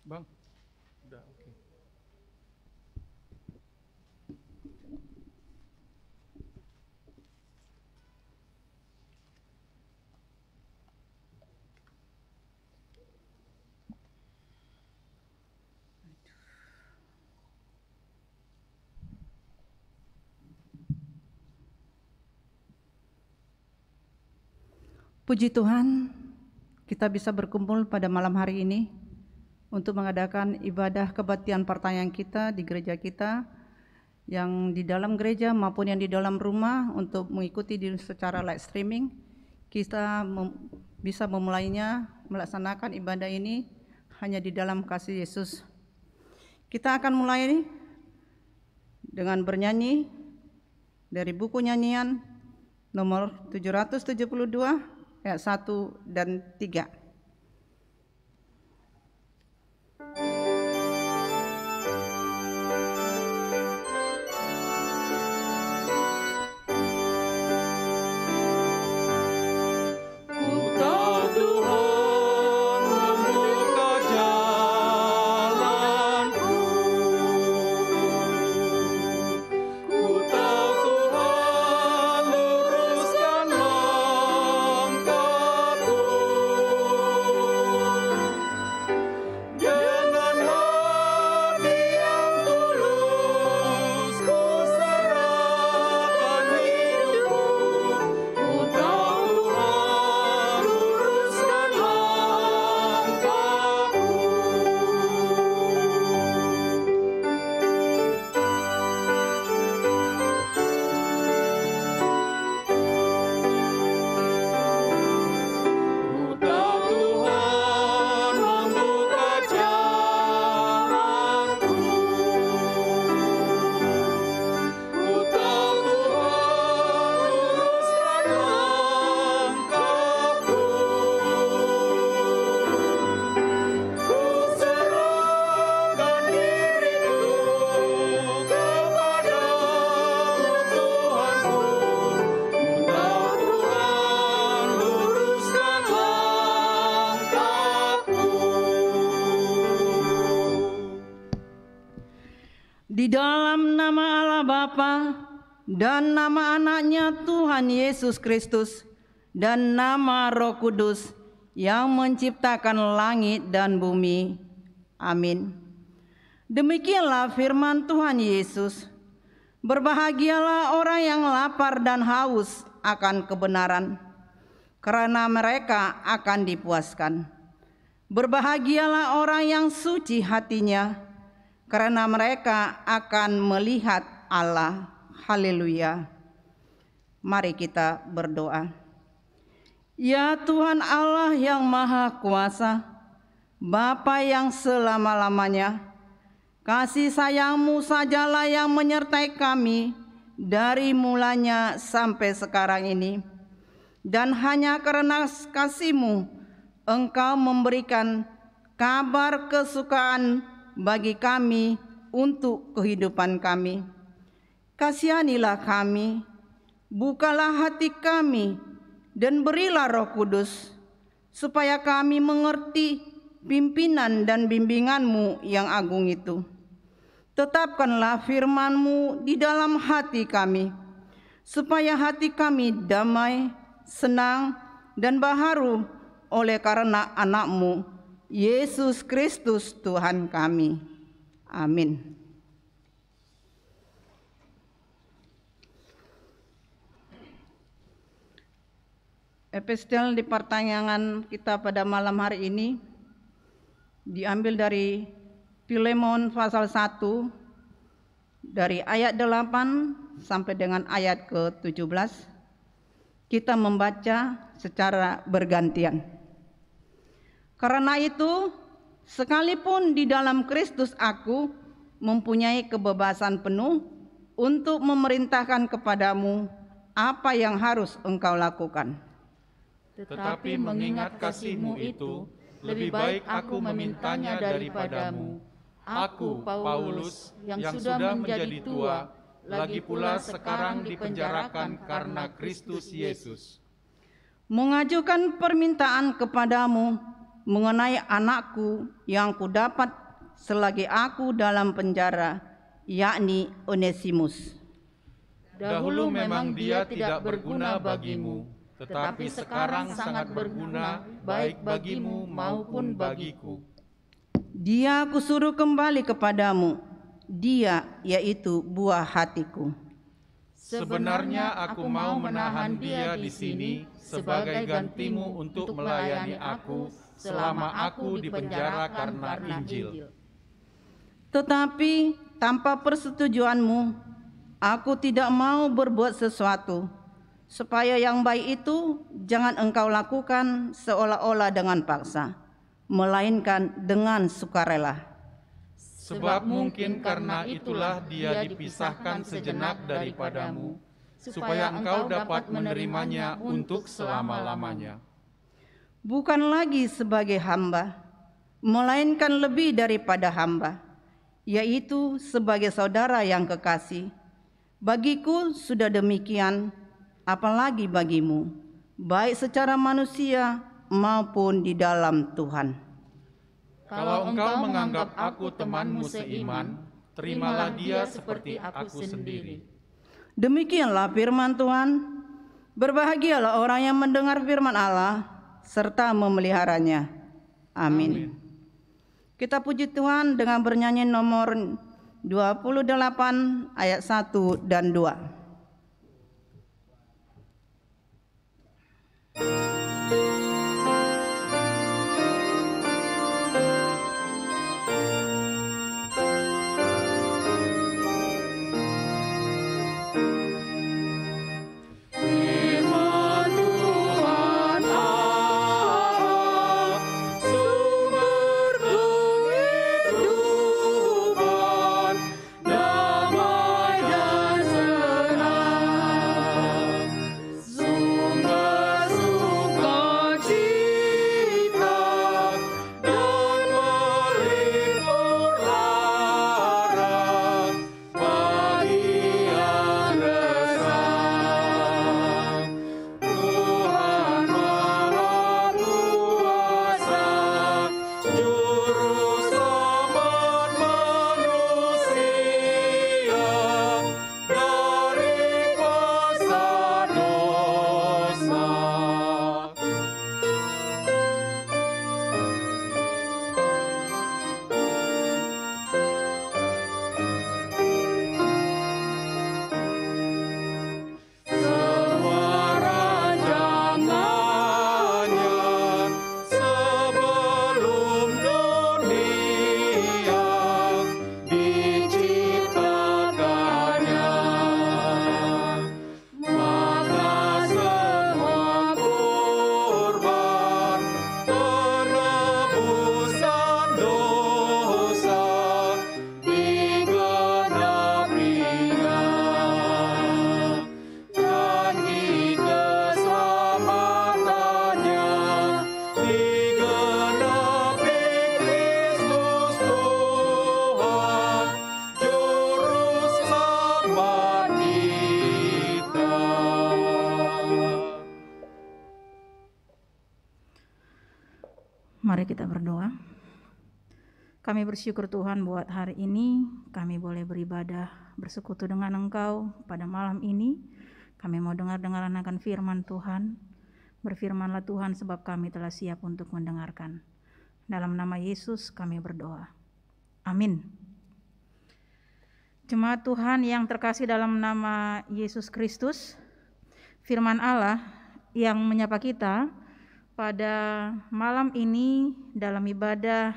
Bang, udah oke. Puji Tuhan, kita bisa berkumpul pada malam hari ini untuk mengadakan ibadah kebaktian pertanyaan kita di gereja kita, yang di dalam gereja maupun yang di dalam rumah untuk mengikuti secara live streaming. Kita bisa memulainya melaksanakan ibadah ini hanya di dalam kasih Yesus. Kita akan mulai dengan bernyanyi dari buku nyanyian nomor 772 ayat 1 dan 3. Di dalam nama Allah Bapa dan nama anaknya Tuhan Yesus Kristus dan nama Roh Kudus yang menciptakan langit dan bumi. Amin. Demikianlah firman Tuhan Yesus. Berbahagialah orang yang lapar dan haus akan kebenaran, karena mereka akan dipuaskan. Berbahagialah orang yang suci hatinya, karena mereka akan melihat Allah. Haleluya. Mari kita berdoa. Ya Tuhan Allah yang Maha Kuasa, Bapa yang selama-lamanya, kasih sayang-Mu sajalah yang menyertai kami dari mulanya sampai sekarang ini. Dan hanya karena kasih-Mu, Engkau memberikan kabar kesukaan bagi kami untuk kehidupan kami. Kasihanilah kami, bukalah hati kami, dan berilah Roh Kudus, supaya kami mengerti pimpinan dan bimbingan-Mu yang agung itu. Tetapkanlah firman-Mu di dalam hati kami, supaya hati kami damai, senang, dan baharu oleh karena anak-Mu, Yesus Kristus Tuhan kami. Amin. Epistel di pertanyaan kita pada malam hari ini diambil dari Filemon pasal 1 dari ayat 8 sampai dengan ayat ke-17. Kita membaca secara bergantian. Karena itu, sekalipun di dalam Kristus aku mempunyai kebebasan penuh untuk memerintahkan kepadamu apa yang harus engkau lakukan. Tetapi mengingat kasih-Mu itu, lebih baik aku memintanya daripadamu. Aku, Paulus, yang sudah menjadi tua, lagi pula sekarang dipenjarakan karena Kristus Yesus, mengajukan permintaan kepadamu mengenai anakku yang kudapat selagi aku dalam penjara, yakni Onesimus. Dahulu memang dia tidak berguna bagimu, tetapi sekarang sangat berguna baik bagimu maupun bagiku. Dia kusuruh kembali kepadamu, dia yaitu buah hatiku. Sebenarnya aku mau menahan dia di sini sebagai gantimu untuk melayani aku selama aku dipenjara karena Injil. Tetapi tanpa persetujuanmu, aku tidak mau berbuat sesuatu, supaya yang baik itu jangan engkau lakukan seolah-olah dengan paksa, melainkan dengan sukarela. Sebab mungkin karena itulah dia dipisahkan sejenak daripadamu, supaya engkau dapat menerimanya untuk selama-lamanya. Bukan lagi sebagai hamba, melainkan lebih daripada hamba, yaitu sebagai saudara yang kekasih. Bagiku sudah demikian, apalagi bagimu, baik secara manusia maupun di dalam Tuhan. Kalau engkau menganggap aku temanmu seiman, terimalah dia seperti aku sendiri. Demikianlah firman Tuhan. Berbahagialah orang yang mendengar firman Allah serta memeliharanya. Amin. Kita puji Tuhan dengan bernyanyi nomor 28 ayat 1 dan 2. Mari kita berdoa. Kami bersyukur Tuhan buat hari ini kami boleh beribadah bersekutu dengan Engkau pada malam ini. Kami mau dengar-dengar akan firman Tuhan. Berfirmanlah Tuhan sebab kami telah siap untuk mendengarkan. Dalam nama Yesus kami berdoa. Amin. Jemaat Tuhan yang terkasih dalam nama Yesus Kristus, firman Allah yang menyapa kita pada malam ini dalam ibadah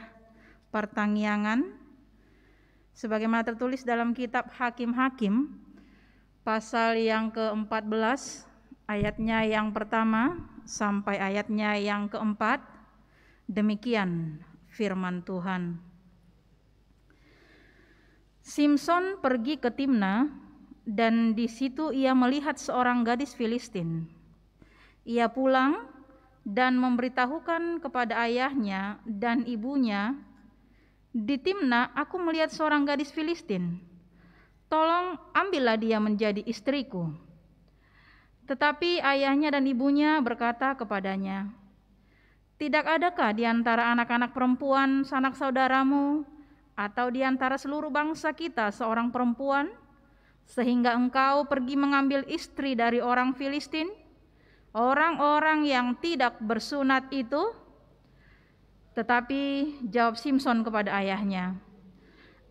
pertangyangan sebagaimana tertulis dalam kitab Hakim-Hakim pasal yang ke-14 ayatnya yang pertama sampai ayatnya yang keempat. Demikian firman Tuhan. Simson pergi ke Timna, dan di situ ia melihat seorang gadis Filistin. Ia pulang dan memberitahukan kepada ayahnya dan ibunya, "Di Timna aku melihat seorang gadis Filistin. Tolong ambillah dia menjadi istriku." Tetapi ayahnya dan ibunya berkata kepadanya, "Tidak adakah di antara anak-anak perempuan sanak saudaramu atau di antara seluruh bangsa kita seorang perempuan, sehingga engkau pergi mengambil istri dari orang Filistin, orang-orang yang tidak bersunat itu?" Tetapi jawab Simson kepada ayahnya,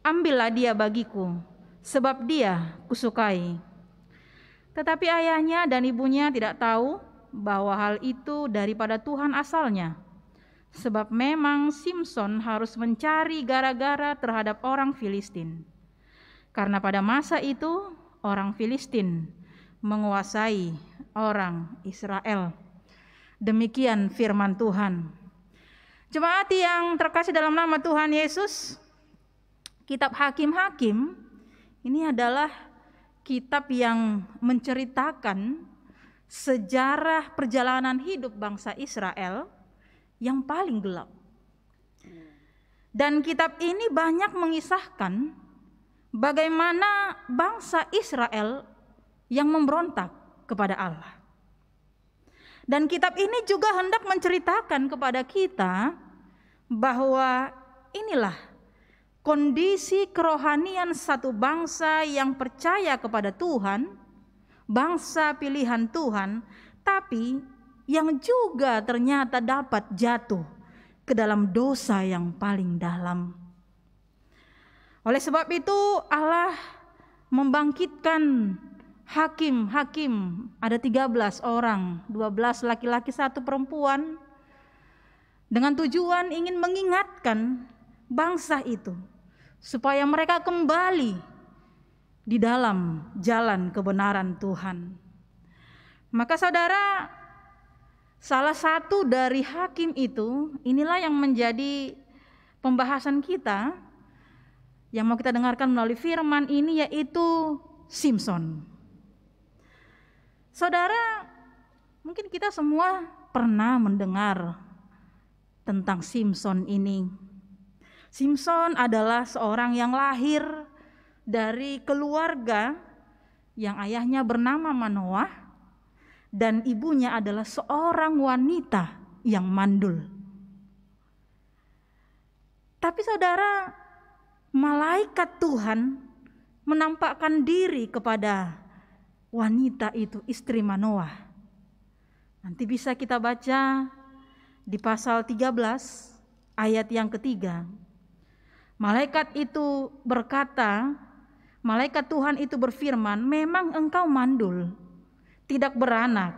"Ambillah dia bagiku, sebab dia kusukai." Tetapi ayahnya dan ibunya tidak tahu bahwa hal itu daripada Tuhan asalnya, sebab memang Simson harus mencari gara-gara terhadap orang Filistin. Karena pada masa itu orang Filistin menguasai orang Israel. Demikian firman Tuhan. Jemaat yang terkasih dalam nama Tuhan Yesus, kitab Hakim-Hakim ini adalah kitab yang menceritakan sejarah perjalanan hidup bangsa Israel yang paling gelap. Dan kitab ini banyak mengisahkan bagaimana bangsa Israel yang memberontak kepada Allah. Dan kitab ini juga hendak menceritakan kepada kita bahwa inilah kondisi kerohanian satu bangsa yang percaya kepada Tuhan, bangsa pilihan Tuhan, tapi yang juga ternyata dapat jatuh ke dalam dosa yang paling dalam. Oleh sebab itu Allah membangkitkan hakim-hakim, ada 13 orang, 12 laki-laki 1 perempuan, dengan tujuan ingin mengingatkan bangsa itu supaya mereka kembali di dalam jalan kebenaran Tuhan. Maka saudara, salah satu dari hakim itu, inilah yang menjadi pembahasan kita yang mau kita dengarkan melalui firman ini, yaitu Simson. Saudara, mungkin kita semua pernah mendengar tentang Simson ini. Simson adalah seorang yang lahir dari keluarga yang ayahnya bernama Manoah dan ibunya adalah seorang wanita yang mandul. Tapi saudara, malaikat Tuhan menampakkan diri kepada wanita itu, istri Manoah. Nanti bisa kita baca di pasal 13 ayat yang ketiga. Malaikat itu berkata, malaikat Tuhan itu berfirman, "Memang engkau mandul, tidak beranak,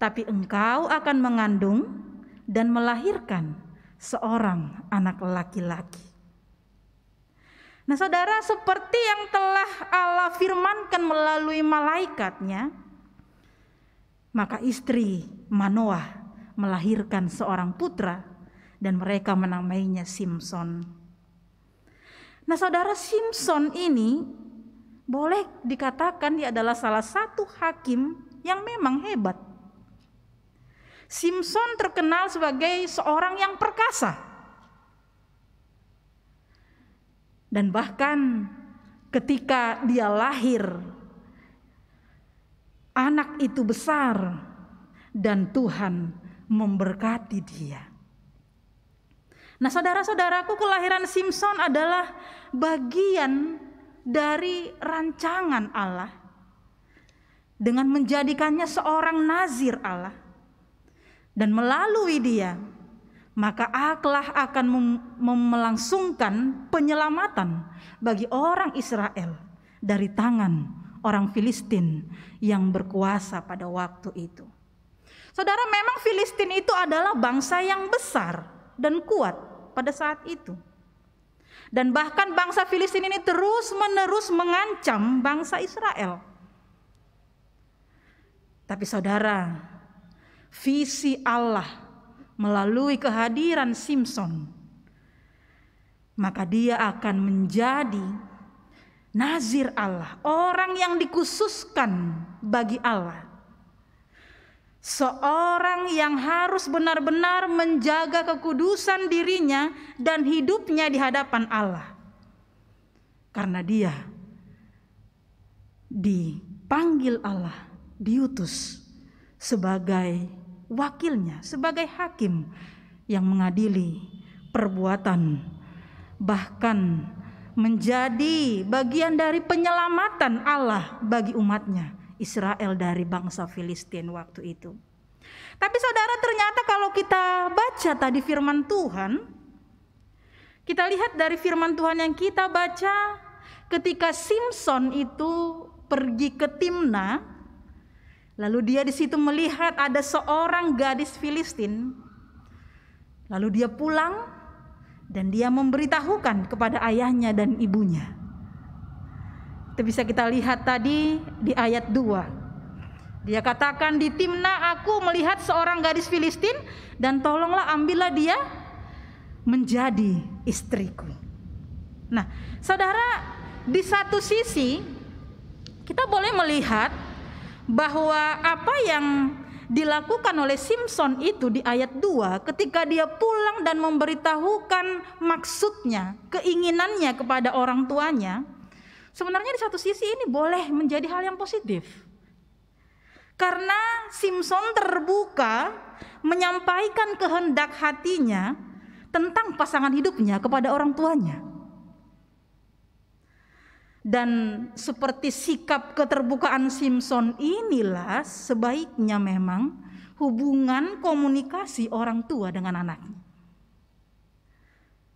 tapi engkau akan mengandung dan melahirkan seorang anak laki-laki." Nah saudara, seperti yang telah Allah firmankan melalui malaikatnya, maka istri Manoah melahirkan seorang putra dan mereka menamainya Simson. Nah saudara, Simson ini boleh dikatakan dia adalah salah satu hakim yang memang hebat. Simson terkenal sebagai seorang yang perkasa. Dan bahkan ketika dia lahir, anak itu besar dan Tuhan memberkati dia. Nah saudara-saudaraku, kelahiran Simson adalah bagian dari rancangan Allah dengan menjadikannya seorang nazir Allah, dan melalui dia maka Allah akan melangsungkan penyelamatan bagi orang Israel dari tangan orang Filistin yang berkuasa pada waktu itu. Saudara, memang Filistin itu adalah bangsa yang besar dan kuat pada saat itu. Dan bahkan bangsa Filistin ini terus-menerus mengancam bangsa Israel. Tapi saudara, visi Allah melalui kehadiran Simson, maka dia akan menjadi nazir Allah, orang yang dikhususkan bagi Allah. Seorang yang harus benar-benar menjaga kekudusan dirinya dan hidupnya di hadapan Allah. Karena dia dipanggil Allah, diutus sebagai wakilnya, sebagai hakim yang mengadili perbuatan, bahkan menjadi bagian dari penyelamatan Allah bagi umatnya Israel dari bangsa Filistin waktu itu. Tapi saudara, ternyata kalau kita baca tadi firman Tuhan, kita lihat dari firman Tuhan yang kita baca, ketika Simson itu pergi ke Timna, lalu dia di situ melihat ada seorang gadis Filistin, lalu dia pulang dan dia memberitahukan kepada ayahnya dan ibunya. Itu bisa kita lihat tadi di ayat 2. Dia katakan, di Timna aku melihat seorang gadis Filistin, dan tolonglah ambillah dia menjadi istriku. Nah, saudara, di satu sisi kita boleh melihat bahwa apa yang dilakukan oleh Simson itu di ayat 2, ketika dia pulang dan memberitahukan maksudnya, keinginannya kepada orang tuanya, sebenarnya di satu sisi ini boleh menjadi hal yang positif. Karena Simson terbuka menyampaikan kehendak hatinya tentang pasangan hidupnya kepada orang tuanya. Dan seperti sikap keterbukaan Simson inilah sebaiknya memang hubungan komunikasi orang tua dengan anaknya.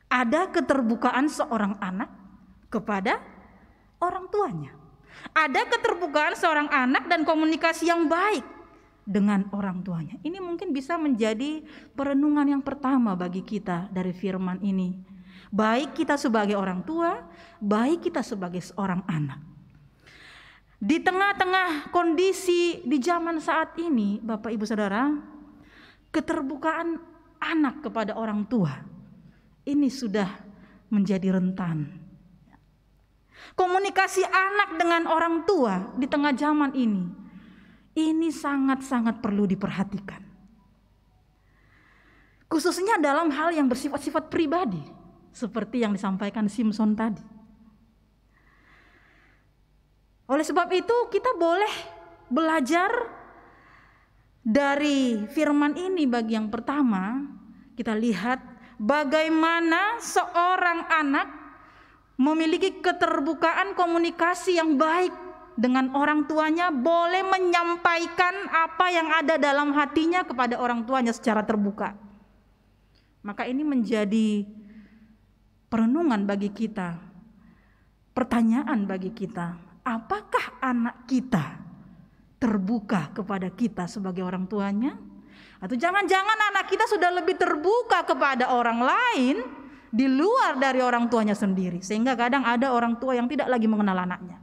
Ada keterbukaan seorang anak kepada orang tuanya. Ada keterbukaan seorang anak dan komunikasi yang baik dengan orang tuanya. Ini mungkin bisa menjadi perenungan yang pertama bagi kita dari firman ini. Baik kita sebagai orang tua, baik kita sebagai seorang anak. Di tengah-tengah kondisi di zaman saat ini, Bapak Ibu Saudara, keterbukaan anak kepada orang tua ini sudah menjadi rentan. Komunikasi anak dengan orang tua di tengah zaman ini sangat-sangat perlu diperhatikan. Khususnya dalam hal yang bersifat-sifat pribadi, seperti yang disampaikan Simson tadi. Oleh sebab itu kita boleh belajar dari firman ini. Bagi yang pertama, kita lihat bagaimana seorang anak memiliki keterbukaan komunikasi yang baik dengan orang tuanya, boleh menyampaikan apa yang ada dalam hatinya kepada orang tuanya secara terbuka. Maka ini menjadi perenungan bagi kita, pertanyaan bagi kita, apakah anak kita terbuka kepada kita sebagai orang tuanya? Atau jangan-jangan anak kita sudah lebih terbuka kepada orang lain di luar dari orang tuanya sendiri, sehingga kadang ada orang tua yang tidak lagi mengenal anaknya.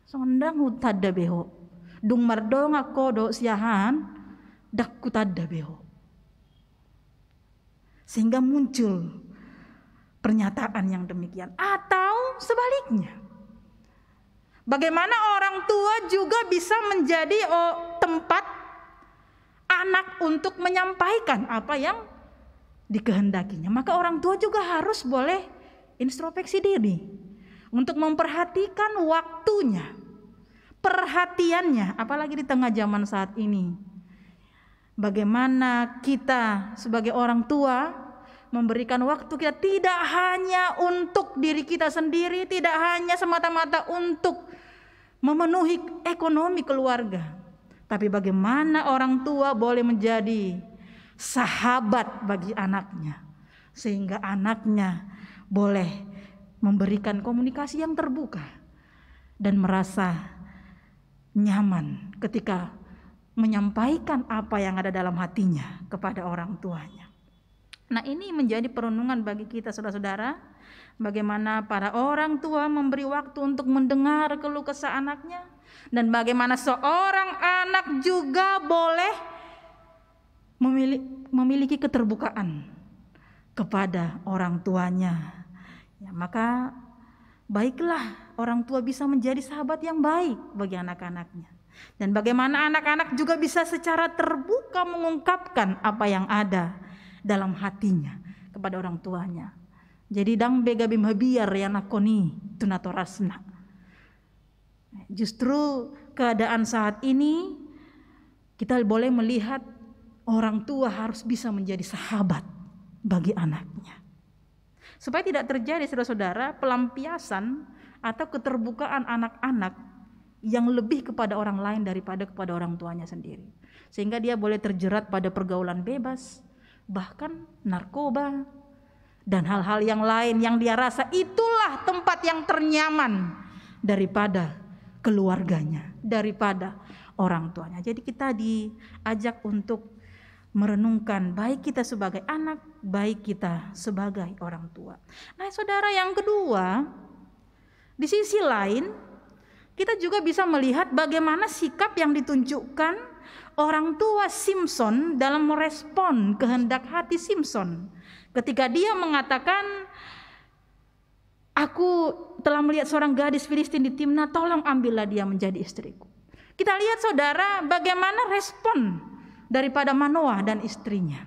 Sondang hutada beho, dung mardo ngakodo siahan, dak kutada beho. Sehingga muncul pernyataan yang demikian. Atau sebaliknya, bagaimana orang tua juga bisa menjadi tempat anak untuk menyampaikan apa yang dikehendakinya. Maka orang tua juga harus boleh introspeksi diri untuk memperhatikan waktunya, perhatiannya, apalagi di tengah zaman saat ini. Bagaimana kita sebagai orang tua memberikan waktu kita tidak hanya untuk diri kita sendiri, tidak hanya semata-mata untuk memenuhi ekonomi keluarga, tapi bagaimana orang tua boleh menjadi sahabat bagi anaknya, sehingga anaknya boleh memberikan komunikasi yang terbuka dan merasa nyaman ketika menyampaikan apa yang ada dalam hatinya kepada orang tuanya. Nah, ini menjadi perenungan bagi kita saudara-saudara, bagaimana para orang tua memberi waktu untuk mendengar keluh kesah anaknya, dan bagaimana seorang anak juga boleh memiliki keterbukaan kepada orang tuanya. Ya, maka baiklah orang tua bisa menjadi sahabat yang baik bagi anak-anaknya. Dan bagaimana anak-anak juga bisa secara terbuka mengungkapkan apa yang ada dalam hatinya kepada orang tuanya. Jadi dang bega bimhabiar ya nakoni tunatorasna. Justru keadaan saat ini kita boleh melihat orang tua harus bisa menjadi sahabat bagi anaknya. Supaya tidak terjadi saudara-saudara pelampiasan atau keterbukaan anak-anak yang lebih kepada orang lain daripada kepada orang tuanya sendiri. Sehingga dia boleh terjerat pada pergaulan bebas, bahkan narkoba, dan hal-hal yang lain yang dia rasa itulah tempat yang ternyaman daripada keluarganya, daripada orang tuanya. Jadi kita diajak untuk merenungkan baik kita sebagai anak, baik kita sebagai orang tua. Nah saudara, yang kedua, di sisi lain kita juga bisa melihat bagaimana sikap yang ditunjukkan orang tua Simson dalam merespon kehendak hati Simson. Ketika dia mengatakan, aku telah melihat seorang gadis Filistin di Timna, tolong ambillah dia menjadi istriku. Kita lihat saudara bagaimana respon daripada Manoah dan istrinya.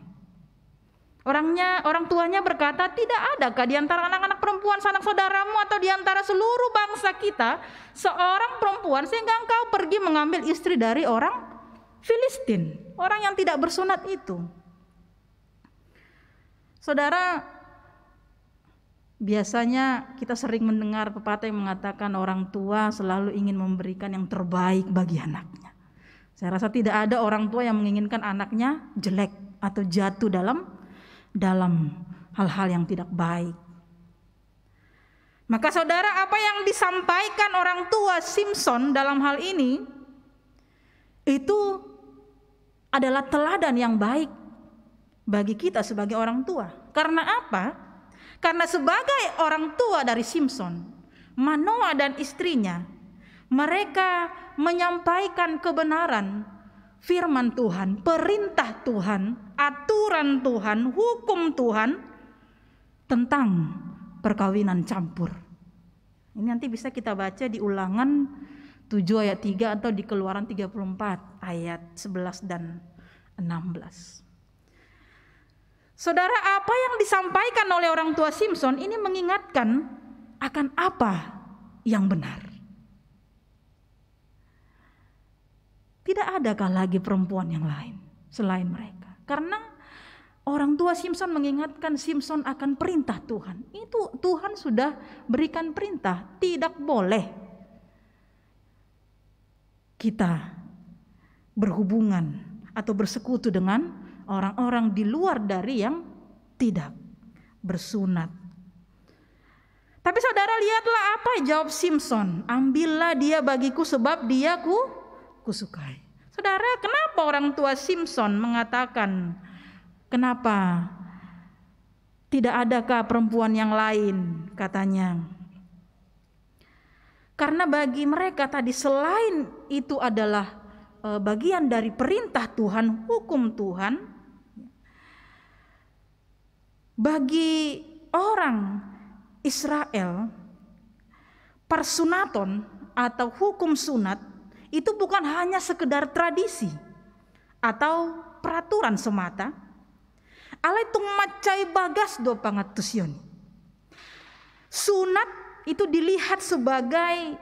Orang tuanya berkata, tidak adakah di antara anak-anak perempuan sanak saudaramu atau di antara seluruh bangsa kita seorang perempuan sehingga engkau pergi mengambil istri dari orang Filistin, orang yang tidak bersunat itu. Saudara, biasanya kita sering mendengar pepatah yang mengatakan orang tua selalu ingin memberikan yang terbaik bagi anaknya. Saya rasa tidak ada orang tua yang menginginkan anaknya jelek atau jatuh dalam hal-hal yang tidak baik. Maka saudara, apa yang disampaikan orang tua Simson dalam hal ini itu adalah teladan yang baik bagi kita sebagai orang tua. Karena apa? Karena sebagai orang tua dari Simson, Manoah dan istrinya, mereka menyampaikan kebenaran firman Tuhan, perintah Tuhan, aturan Tuhan, hukum Tuhan tentang perkawinan campur. Ini nanti bisa kita baca di Ulangan 7 ayat 3 atau di Keluaran 34 ayat 11 dan 16. Saudara, apa yang disampaikan oleh orang tua Simson ini mengingatkan akan apa yang benar. Tidak adakah lagi perempuan yang lain selain mereka? Karena orang tua Simson mengingatkan Simson akan perintah Tuhan. Itu Tuhan sudah berikan perintah, tidak boleh kita berhubungan atau bersekutu dengan orang-orang di luar dari yang tidak bersunat. Tapi saudara, lihatlah apa jawab Simson. Ambillah dia bagiku sebab dia kusukai. Saudara, kenapa orang tua Simson mengatakan, kenapa tidak adakah perempuan yang lain, katanya. Karena bagi mereka tadi selain itu adalah bagian dari perintah Tuhan, hukum Tuhan, bagi orang Israel persunaton atau hukum sunat itu bukan hanya sekedar tradisi atau peraturan semata. Alai tung macai bagas do pangatusyon. Sunat itu dilihat sebagai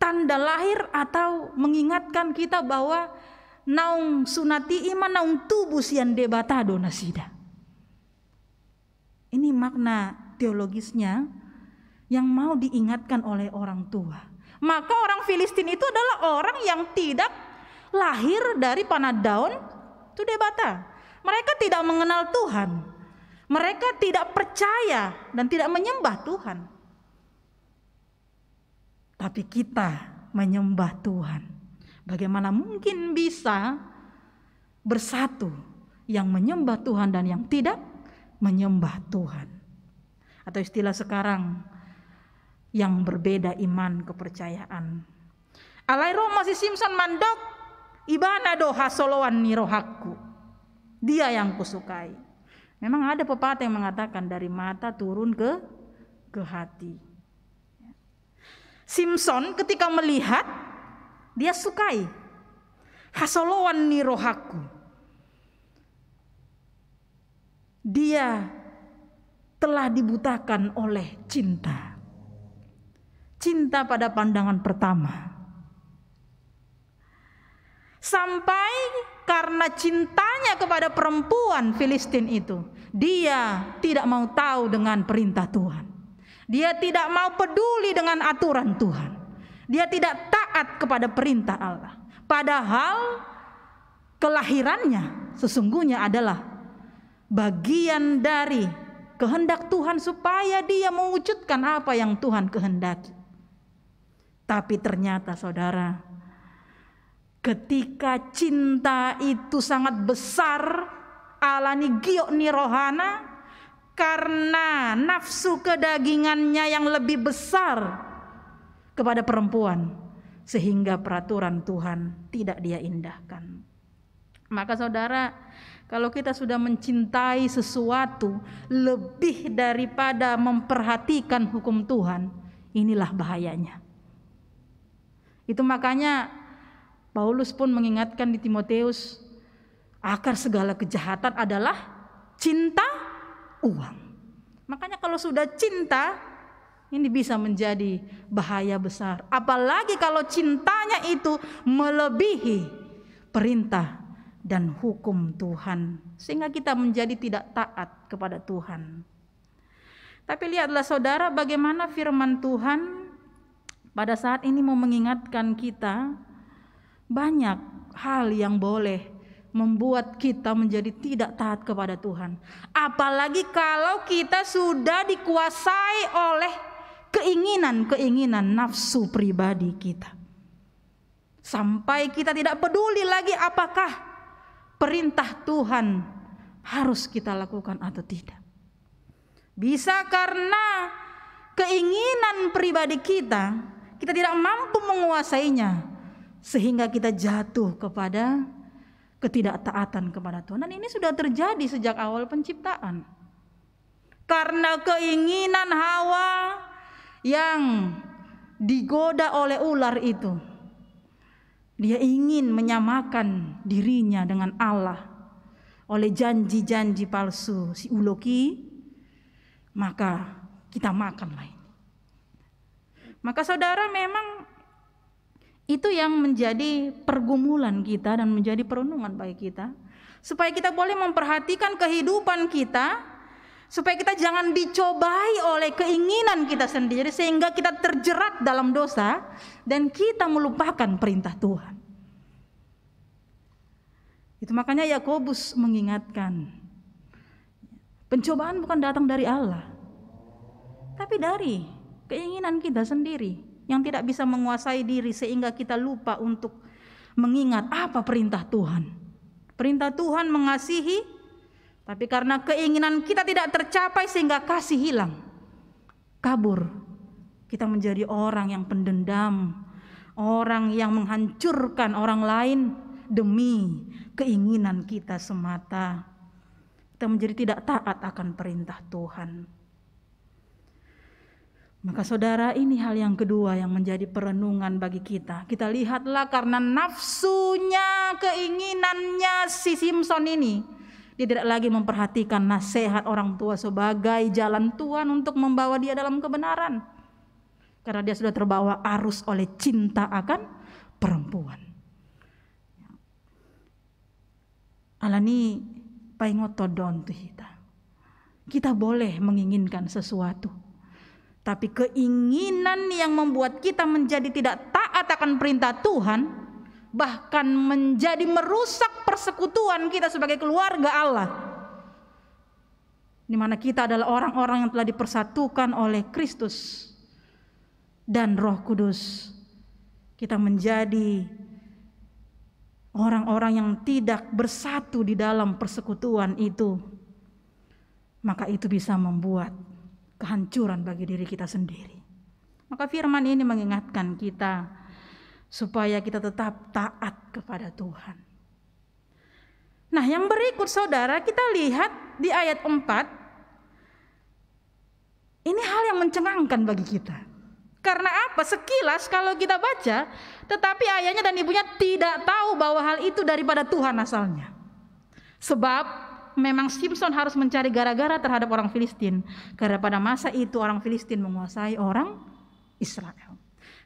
tanda lahir atau mengingatkan kita bahwa naung sunati iman naung tubuh sian debatado nasida. Ini makna teologisnya yang mau diingatkan oleh orang tua. Maka orang Filistin itu adalah orang yang tidak lahir dari panah daun tu debata. Mereka tidak mengenal Tuhan. Mereka tidak percaya dan tidak menyembah Tuhan. Tapi kita menyembah Tuhan. Bagaimana mungkin bisa bersatu, yang menyembah Tuhan dan yang tidak menyembah Tuhan. Atau istilah sekarang, yang berbeda iman kepercayaan. Alai roh masih Simpson mandok ibana do hasolowan ni rohaku. Dia yang kusukai. Memang ada pepatah yang mengatakan dari mata turun ke hati. Simpson ketika melihat, dia sukai. Hasolowan ni rohaku. Dia telah dibutakan oleh cinta. Cinta pada pandangan pertama. Sampai karena cintanya kepada perempuan Filistin itu, dia tidak mau tahu dengan perintah Tuhan. Dia tidak mau peduli dengan aturan Tuhan. Dia tidak taat kepada perintah Allah. Padahal kelahirannya sesungguhnya adalah bagian dari kehendak Tuhan supaya dia mewujudkan apa yang Tuhan kehendaki. Tapi ternyata saudara, ketika cinta itu sangat besar, alani giok ni rohana, karena nafsu kedagingannya yang lebih besar kepada perempuan, sehingga peraturan Tuhan tidak dia indahkan. Maka saudara, kalau kita sudah mencintai sesuatu lebih daripada memperhatikan hukum Tuhan, inilah bahayanya. Itu makanya Paulus pun mengingatkan di Timotius, akar segala kejahatan adalah cinta uang. Makanya kalau sudah cinta, ini bisa menjadi bahaya besar. Apalagi kalau cintanya itu melebihi perintah dan hukum Tuhan, sehingga kita menjadi tidak taat kepada Tuhan. Tapi lihatlah saudara, bagaimana firman Tuhan pada saat ini mau mengingatkan kita. Banyak hal yang boleh membuat kita menjadi tidak taat kepada Tuhan. Apalagi kalau kita sudah dikuasai oleh keinginan-keinginan nafsu pribadi kita. Sampai kita tidak peduli lagi apakah perintah Tuhan harus kita lakukan atau tidak. Bisa karena keinginan pribadi kita tidak mampu menguasainya, sehingga kita jatuh kepada ketidaktaatan kepada Tuhan. Dan ini sudah terjadi sejak awal penciptaan. Karena keinginan Hawa yang digoda oleh ular itu, dia ingin menyamakan dirinya dengan Allah oleh janji-janji palsu si uloki, maka kita makanlah ini. Maka saudara, memang itu yang menjadi pergumulan kita dan menjadi perenungan bagi kita, supaya kita boleh memperhatikan kehidupan kita, supaya kita jangan dicobai oleh keinginan kita sendiri sehingga kita terjerat dalam dosa dan kita melupakan perintah Tuhan. Itu makanya Yakobus mengingatkan, pencobaan bukan datang dari Allah, tapi dari keinginan kita sendiri yang tidak bisa menguasai diri, sehingga kita lupa untuk mengingat apa perintah Tuhan. Perintah Tuhan mengasihi, tapi karena keinginan kita tidak tercapai sehingga kasih hilang, kabur. Kita menjadi orang yang pendendam, orang yang menghancurkan orang lain demi keinginan kita semata. Kita menjadi tidak taat akan perintah Tuhan. Maka saudara, ini hal yang kedua yang menjadi perenungan bagi kita. Kita lihatlah, karena nafsunya, keinginannya si Simpson ini, dia tidak lagi memperhatikan nasihat orang tua sebagai jalan Tuhan untuk membawa dia dalam kebenaran. Karena dia sudah terbawa arus oleh cinta akan perempuan. Alani paingotodon tuh kita boleh menginginkan sesuatu, tapi keinginan yang membuat kita menjadi tidak taat akan perintah Tuhan, bahkan menjadi merusak persekutuan kita sebagai keluarga Allah, di mana kita adalah orang-orang yang telah dipersatukan oleh Kristus dan Roh Kudus. Kita menjadi orang-orang yang tidak bersatu di dalam persekutuan itu, maka itu bisa membuat kehancuran bagi diri kita sendiri. Maka firman ini mengingatkan kita supaya kita tetap taat kepada Tuhan. Nah, yang berikut saudara, kita lihat di ayat 4. Ini hal yang mencengangkan bagi kita. Karena apa? Sekilas kalau kita baca, tetapi ayahnya dan ibunya tidak tahu bahwa hal itu daripada Tuhan asalnya. Sebab memang Simson harus mencari gara-gara terhadap orang Filistin, karena pada masa itu orang Filistin menguasai orang Israel.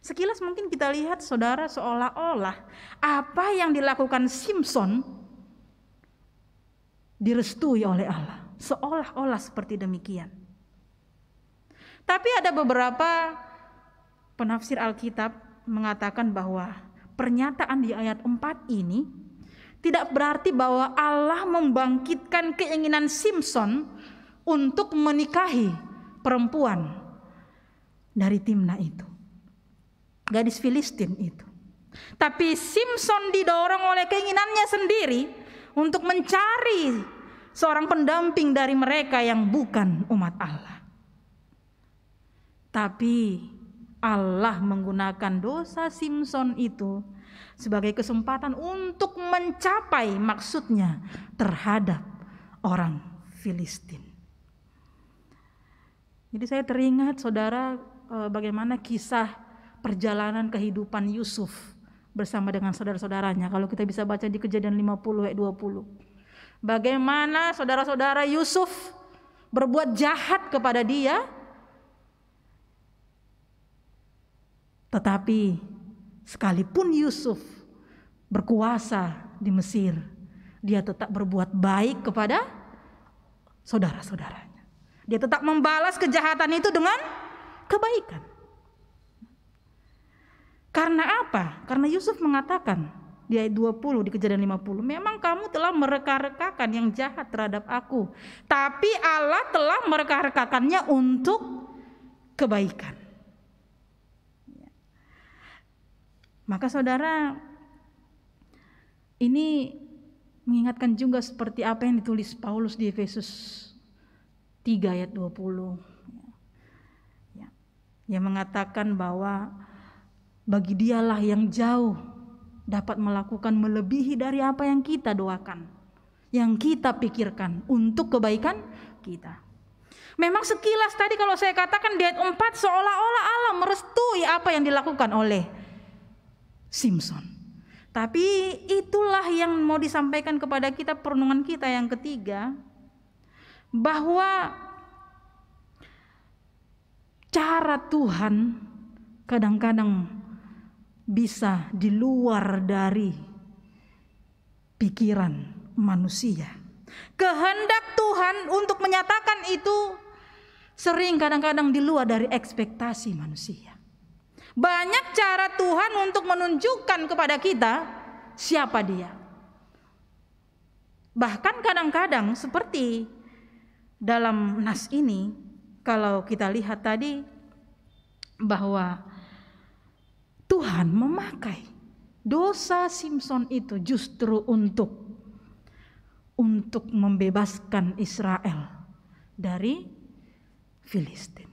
Sekilas mungkin kita lihat saudara, seolah-olah apa yang dilakukan Simson direstui oleh Allah, seolah-olah seperti demikian. Tapi ada beberapa penafsir Alkitab mengatakan bahwa pernyataan di ayat 4 ini tidak berarti bahwa Allah membangkitkan keinginan Simson untuk menikahi perempuan dari Timna itu, gadis Filistin itu. Tapi Simson didorong oleh keinginannya sendiri untuk mencari seorang pendamping dari mereka yang bukan umat Allah. Tapi Allah menggunakan dosa Simson itu sebagai kesempatan untuk mencapai maksudnya terhadap orang Filistin. Jadi saya teringat saudara bagaimana kisah perjalanan kehidupan Yusuf bersama dengan saudara-saudaranya. Kalau kita bisa baca di Kejadian 50 ayat 20. Bagaimana saudara-saudara Yusuf berbuat jahat kepada dia, tetapi sekalipun Yusuf berkuasa di Mesir, dia tetap berbuat baik kepada saudara-saudaranya. Dia tetap membalas kejahatan itu dengan kebaikan. Karena apa? Karena Yusuf mengatakan di ayat 20 di Kejadian 50, memang kamu telah mereka-rekakan yang jahat terhadap aku, tapi Allah telah mereka-rekakannya untuk kebaikan. Maka saudara, ini mengingatkan juga seperti apa yang ditulis Paulus di Efesus 3 ayat 20. Yang mengatakan bahwa bagi dialah yang jauh dapat melakukan melebihi dari apa yang kita doakan, yang kita pikirkan untuk kebaikan kita. Memang sekilas tadi kalau saya katakan di ayat 4 seolah-olah Allah merestui apa yang dilakukan oleh Simson. Tapi itulah yang mau disampaikan kepada kita perenungan kita yang ketiga, bahwa cara Tuhan kadang-kadang bisa di luar dari pikiran manusia. Kehendak Tuhan untuk menyatakan itu sering kadang-kadang di luar dari ekspektasi manusia. Banyak cara Tuhan untuk menunjukkan kepada kita siapa Dia. Bahkan kadang-kadang seperti dalam nas ini, kalau kita lihat tadi bahwa Tuhan memakai dosa Simson itu justru untuk membebaskan Israel dari Filistin.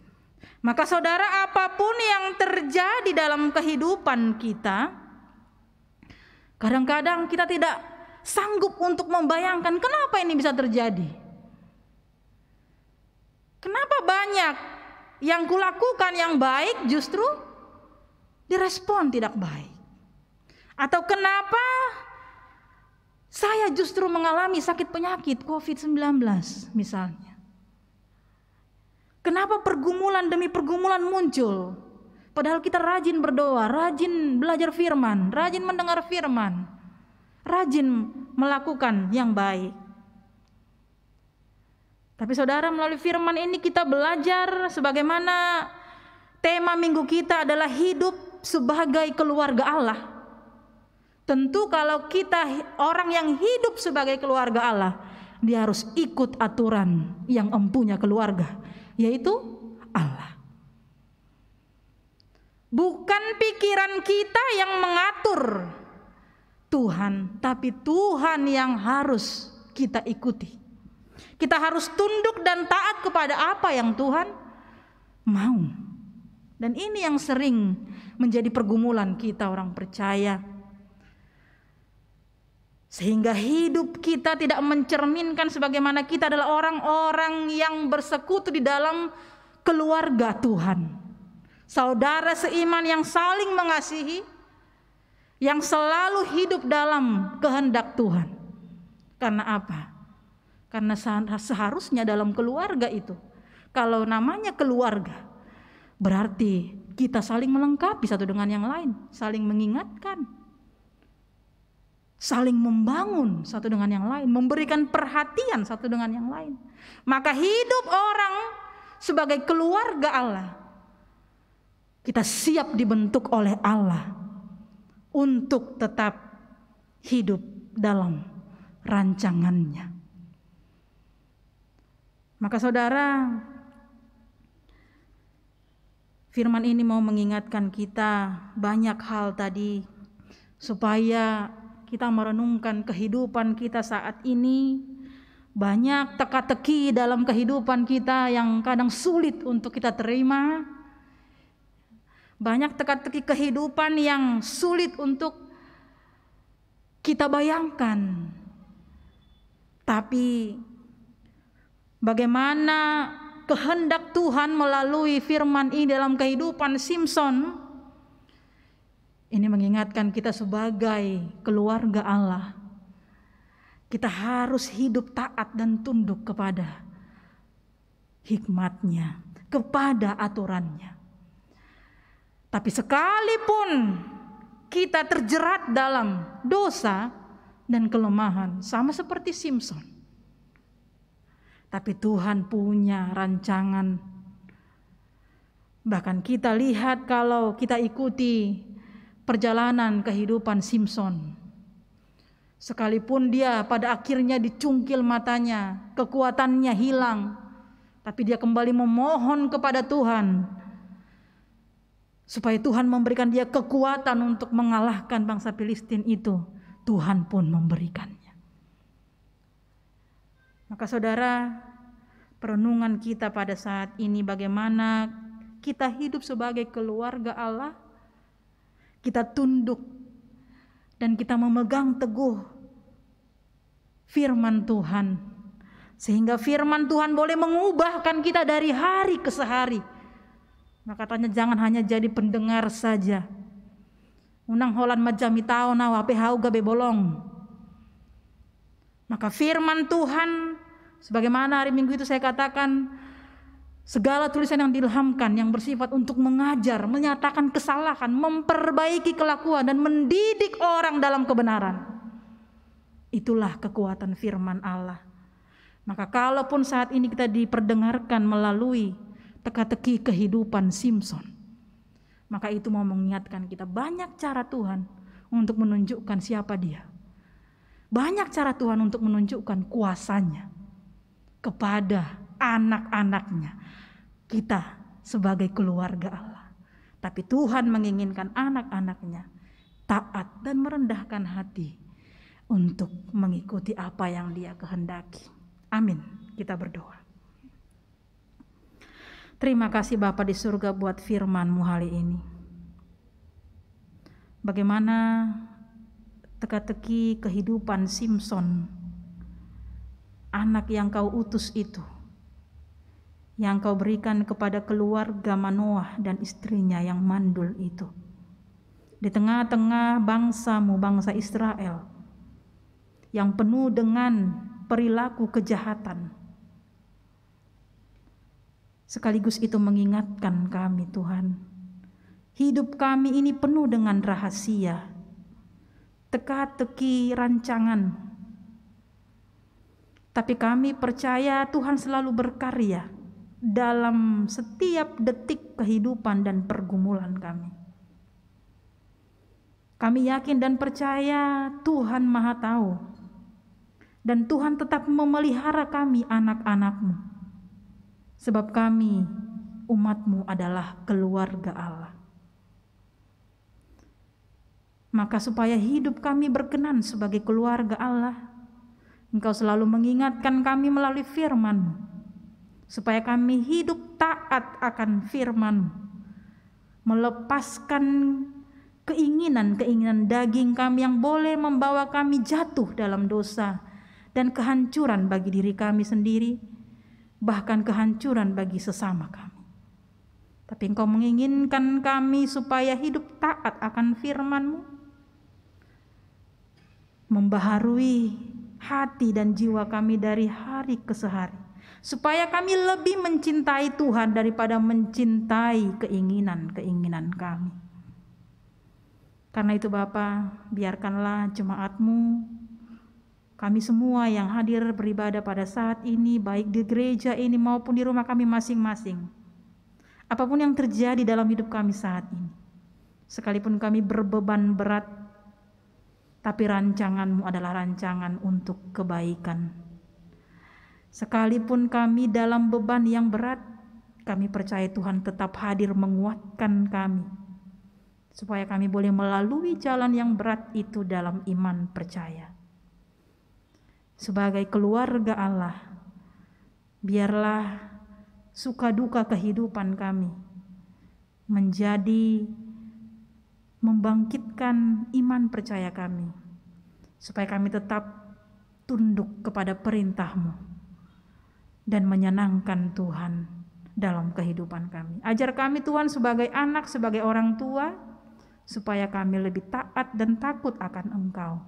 Maka saudara, apapun yang terjadi dalam kehidupan kita, kadang-kadang kita tidak sanggup untuk membayangkan kenapa ini bisa terjadi. Kenapa banyak yang kulakukan yang baik justru direspon tidak baik? Atau kenapa saya justru mengalami sakit penyakit COVID-19 misalnya? Kenapa pergumulan demi pergumulan muncul? Padahal kita rajin berdoa, rajin belajar firman, rajin mendengar firman, rajin melakukan yang baik. Tapi saudara, melalui firman ini kita belajar sebagaimana tema minggu kita adalah hidup sebagai keluarga Allah. Tentu kalau kita orang yang hidup sebagai keluarga Allah, dia harus ikut aturan yang empunya keluarga, yaitu Allah. Bukan pikiran kita yang mengatur Tuhan, tapi Tuhan yang harus kita ikuti. Kita harus tunduk dan taat kepada apa yang Tuhan mau. Dan ini yang sering menjadi pergumulan kita orang percaya. Sehingga hidup kita tidak mencerminkan sebagaimana kita adalah orang-orang yang bersekutu di dalam keluarga Tuhan. Saudara seiman yang saling mengasihi, yang selalu hidup dalam kehendak Tuhan. Karena apa? Karena seharusnya dalam keluarga itu, kalau namanya keluarga, berarti kita saling melengkapi satu dengan yang lain, saling mengingatkan, saling membangun satu dengan yang lain, memberikan perhatian satu dengan yang lain. Maka hidup orang sebagai keluarga Allah, kita siap dibentuk oleh Allah untuk tetap hidup dalam rancangannya. Maka saudara, firman ini mau mengingatkan kita banyak hal tadi, supaya kita merenungkan kehidupan kita saat ini. Banyak teka-teki dalam kehidupan kita yang kadang sulit untuk kita terima. Banyak teka-teki kehidupan yang sulit untuk kita bayangkan. Tapi bagaimana kehendak Tuhan melalui firman ini dalam kehidupan Simson, ini mengingatkan kita sebagai keluarga Allah. Kita harus hidup taat dan tunduk kepada hikmat-Nya, kepada aturan-Nya. Tapi sekalipun kita terjerat dalam dosa dan kelemahan, sama seperti Simson, tapi Tuhan punya rancangan. Bahkan kita lihat kalau kita ikuti perjalanan kehidupan Simson, sekalipun dia pada akhirnya dicungkil matanya, kekuatannya hilang, tapi dia kembali memohon kepada Tuhan supaya Tuhan memberikan dia kekuatan untuk mengalahkan bangsa Filistin itu. Tuhan pun memberikannya. Maka saudara, perenungan kita pada saat ini bagaimana kita hidup sebagai keluarga Allah, kita tunduk dan kita memegang teguh firman Tuhan, sehingga firman Tuhan boleh mengubahkan kita dari hari ke hari. Maka katanya jangan hanya jadi pendengar saja. Unang holan majami tao na wape hau gabe bolong. Maka firman Tuhan, sebagaimana hari Minggu itu saya katakan, segala tulisan yang diilhamkan yang bersifat untuk mengajar, menyatakan kesalahan, memperbaiki kelakuan dan mendidik orang dalam kebenaran. Itulah kekuatan firman Allah. Maka kalaupun saat ini kita diperdengarkan melalui teka-teki kehidupan Simson, maka itu mau mengingatkan kita banyak cara Tuhan untuk menunjukkan siapa Dia. Banyak cara Tuhan untuk menunjukkan kuasa-Nya kepada anak-anak-Nya, kita sebagai keluarga Allah. Tapi Tuhan menginginkan anak-anak-Nya taat dan merendahkan hati untuk mengikuti apa yang Dia kehendaki. Amin. Kita berdoa. Terima kasih Bapa di surga buat firman-Mu hari ini. Bagaimana teka-teki kehidupan Simson, anak yang Kau utus itu, yang Kau berikan kepada keluarga Manoah dan istrinya yang mandul itu, di tengah-tengah bangsa-Mu, bangsa Israel, yang penuh dengan perilaku kejahatan. Sekaligus itu mengingatkan kami Tuhan, hidup kami ini penuh dengan rahasia, teka-teki rancangan. Tapi kami percaya Tuhan selalu berkarya dalam setiap detik kehidupan dan pergumulan kami. Kami yakin dan percaya Tuhan Maha Tahu, dan Tuhan tetap memelihara kami anak-anak-Mu. Sebab kami umat-Mu adalah keluarga Allah. Maka supaya hidup kami berkenan sebagai keluarga Allah, Engkau selalu mengingatkan kami melalui firman-Mu, supaya kami hidup taat akan firman-Mu, melepaskan keinginan-keinginan daging kami yang boleh membawa kami jatuh dalam dosa dan kehancuran bagi diri kami sendiri, bahkan kehancuran bagi sesama kami. Tapi Engkau menginginkan kami supaya hidup taat akan firman-Mu, membaharui hati dan jiwa kami dari hari ke hari, supaya kami lebih mencintai Tuhan daripada mencintai keinginan-keinginan kami. Karena itu Bapa, biarkanlah jemaat-Mu, kami semua yang hadir beribadah pada saat ini, baik di gereja ini maupun di rumah kami masing-masing, apapun yang terjadi dalam hidup kami saat ini, sekalipun kami berbeban berat, tapi rancangan-Mu adalah rancangan untuk kebaikan. Sekalipun kami dalam beban yang berat, kami percaya Tuhan tetap hadir menguatkan kami, supaya kami boleh melalui jalan yang berat itu dalam iman percaya. Sebagai keluarga Allah, biarlah suka duka kehidupan kami menjadi membangkitkan iman percaya kami, supaya kami tetap tunduk kepada perintah-Mu dan menyenangkan Tuhan dalam kehidupan kami. Ajar kami Tuhan sebagai anak, sebagai orang tua, supaya kami lebih taat dan takut akan Engkau.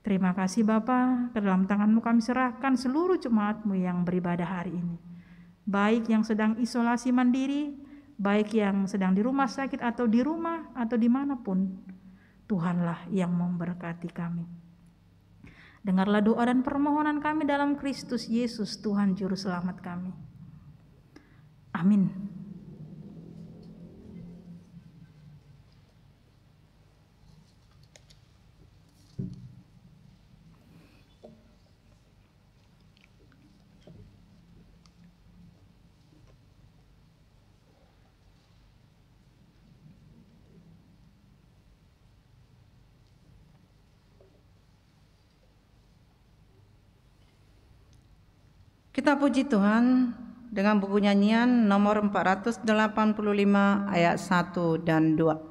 Terima kasih Bapa, ke dalam tangan-Mu kami serahkan seluruh jemaat-Mu yang beribadah hari ini, baik yang sedang isolasi mandiri, baik yang sedang di rumah sakit atau di rumah atau dimanapun. Tuhanlah yang memberkati kami. Dengarlah doa dan permohonan kami dalam Kristus Yesus, Tuhan Juru Selamat kami. Amin. Kita puji Tuhan dengan buku nyanyian nomor 485 ayat 1 dan 2.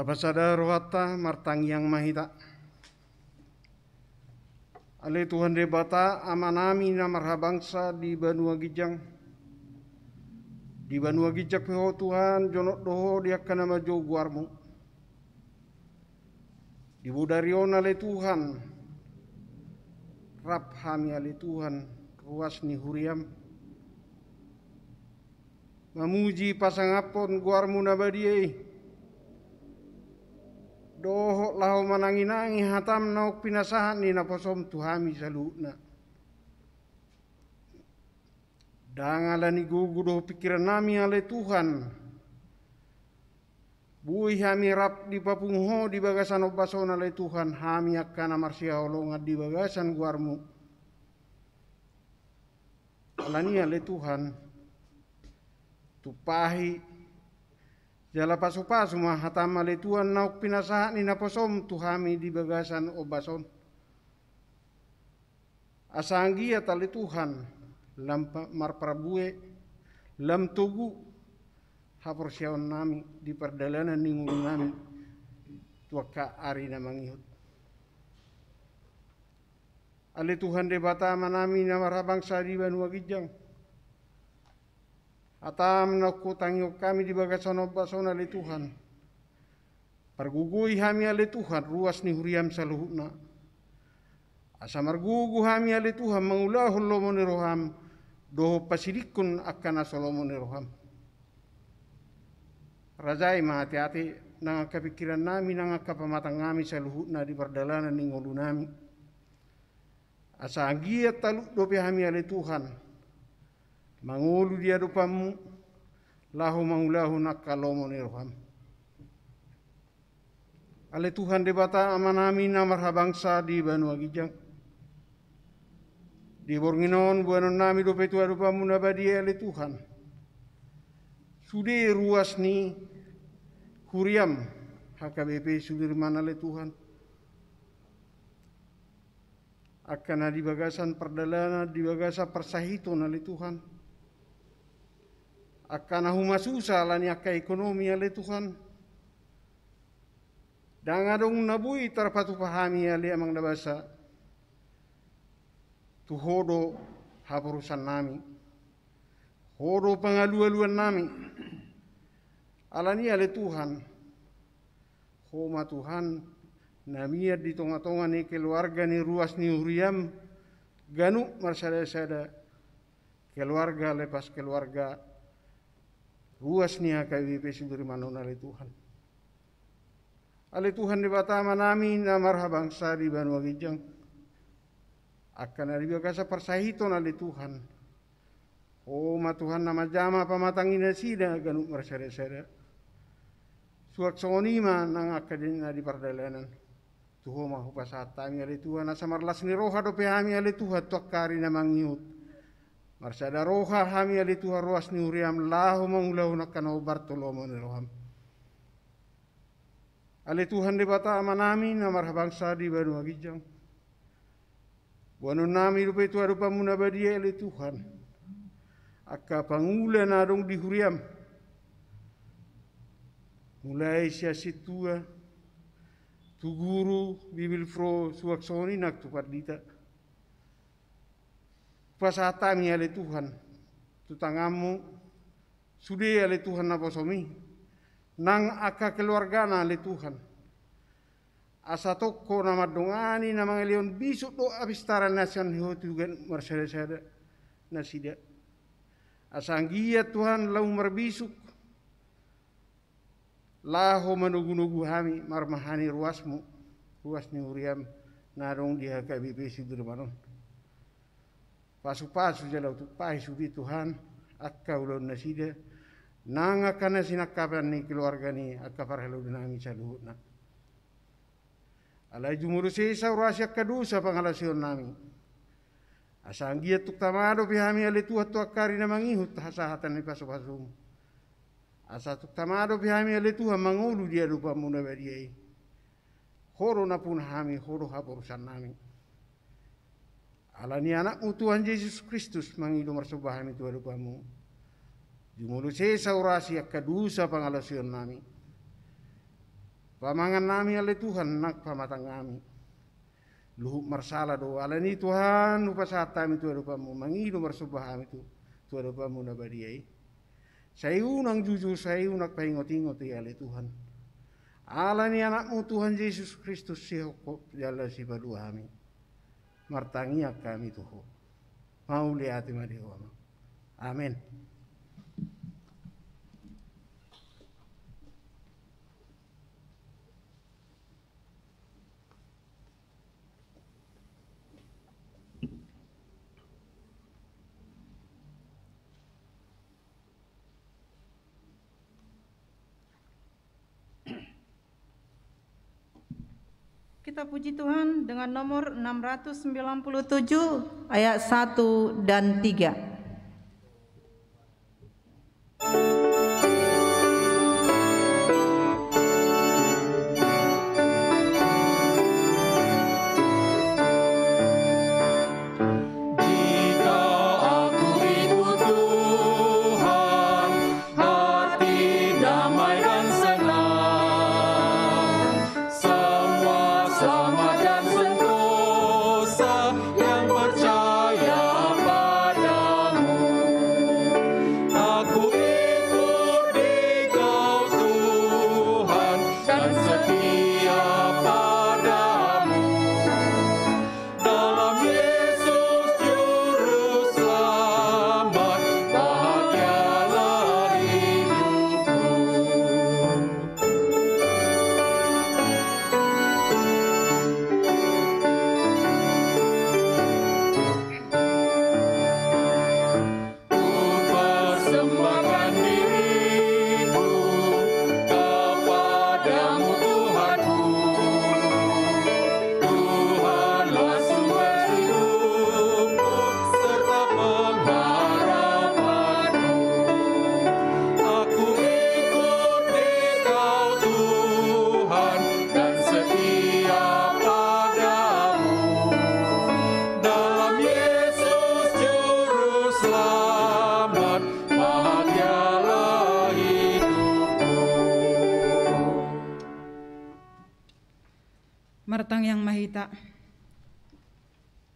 Tapasada rohata martang yang mahita. Ale Tuhan debata amanami na marhabangsa di Banua Gijang. Di banua gijak peho Tuhan, jonok doho dia kana majo guarmu. Di budariona le Tuhan, rap hami ale Tuhan, ruas ni huriam. Mamuji pasangapon guarmu nabadiei. Doho lahu manangi-nangi hatam nauk pinasahan ni naposom tuhami saluna. Dangalani gugu doho pikiran nami ale Tuhan. Bui hami rap di papungho di bagasan obason ale Tuhan. Hami akan amarsia olongat di bagasan guarmu. Alani ale Tuhan. Tupahi jala pasu-pasu mah hatam ale Tuhan nauk pinasahan ni naposom tuhami di bagasan obason. Asanggia tali Tuhan lam marprabue lam tugu hapor siawan nami di perdalanan ningung nami tuaka ari na mangihut. Ale Tuhan de batama nami na marabangsa di banua gijang. Atam naku tangyo kami di bagasan obason ale Tuhan. Pargugui hami ale Tuhan ruas ni huriam saluhuna. Asa margugu hami ale Tuhan mangulahul lomo ni roham. Doho pasidikun akan asolomo ni roham. Rajai ma hati-hati nang kapikiran nami nang kapamatang nami saluhuna di perdalanan ni ngolu nami. Asa anggiat taluk dope hami ale Tuhan. Mangulu dia dupamu lahu mangulahu nakalomo ni roham. Ale Tuhan debata amanami namar habangsa di banua gijang. Di bornginon buanon nami dope tua dupamu nabadi ale Tuhan. Sude ruas ni huriam HKBP Sudirman ale Tuhan. Akan di bagasan perdalanan di bagasan persahiton ale Tuhan. Akan humasusa lani akka ekonomi ale Tuhan. Dangadong nabui tarpatu pahami ale amang nabasa. Tuhodo hapurusan nami. Hodo pangalu-aluan nami. Alani ale Tuhan. Homa Tuhan. Namia di tonga-tonga ni keluarga ni ruas ni huriam. Ganu marsada-sada. Keluarga lepas keluarga. Ruas ni HKBP Sudirman ale Tuhan. Ale Tuhan di batama nami na marhabangsa di banua gijang. Akan ada bagasa persahiton ale Tuhan. Oh ma Tuhan nama jama pamatangina sida ganuk marsada-sada. Suak sonima nang akadina di perdalanan. Tuho ma hupasatami ale Tuhan asa marlas ni roha dope hami ale Tuhan tuakari na mangiut. Marsada roha hami ali Tuhan ruas ni huriam lahu mangulahu nakana Bartolomo ni roham. Ale Tuhan di bata amanami na marhabangsa di banua gijang. Buanon nami rupa itu arupa munabadia ale Tuhan. Akka pangula nadong di huriam. Mulai siasitua tu guru bibil fro suaksoni nak tu pardita. Pasatami ale Tuhan, tutangamu sude ale Tuhan naposomi, nang aka keluargana ale Tuhan. Asa toko nama dongani nama ngelion bisuk do abistara nasian hihotu gan marsada-sada nasida. Asa anggia Tuhan lau marbisuk, laho manugu-nugu hami marmahani ruasmu, ruas ni huriam narong di HKBP Sudirman. Pasu-pasu jalau tu pai sudi Tuhan akka ulun nasida nang akan sinakapan ni keluarga ni akka parhalu nami saluhutna. Alai jumuru sesa urasya kadusa pangalasion nami. Asanggia tuk tamado pihami ale tuhat tu akari na mangihut hasahatan ni pasu-pasu. Asa tuk tamado pihami ale Tuhan mangulu dia lupa muna badiai. Horo na pun hami horo hapurusan nami. Alani anakmu Tuhan Yesus Kristus mangidu marsubahami Tuhan lupamu. Jumulu sesa urasi akadusa pangalasion nami. Pamangan nami ale Tuhan nak pamatang kami. Luhuk marsala do alani Tuhan lupa satami Tuhan lupamu mangidu marsubahami Tuhan lupamu nabadiai. Saya unang jujur, saya unak paingot-ingot ya Tuhan. Allah ni anakmu Tuhan Yesus Kristus sihok jala si badua kami. Martangia kami Tuhan. Mau lihat dewa. Amin. Kita puji Tuhan dengan nomor 697 ayat 1 dan 3. Martang yang mahita.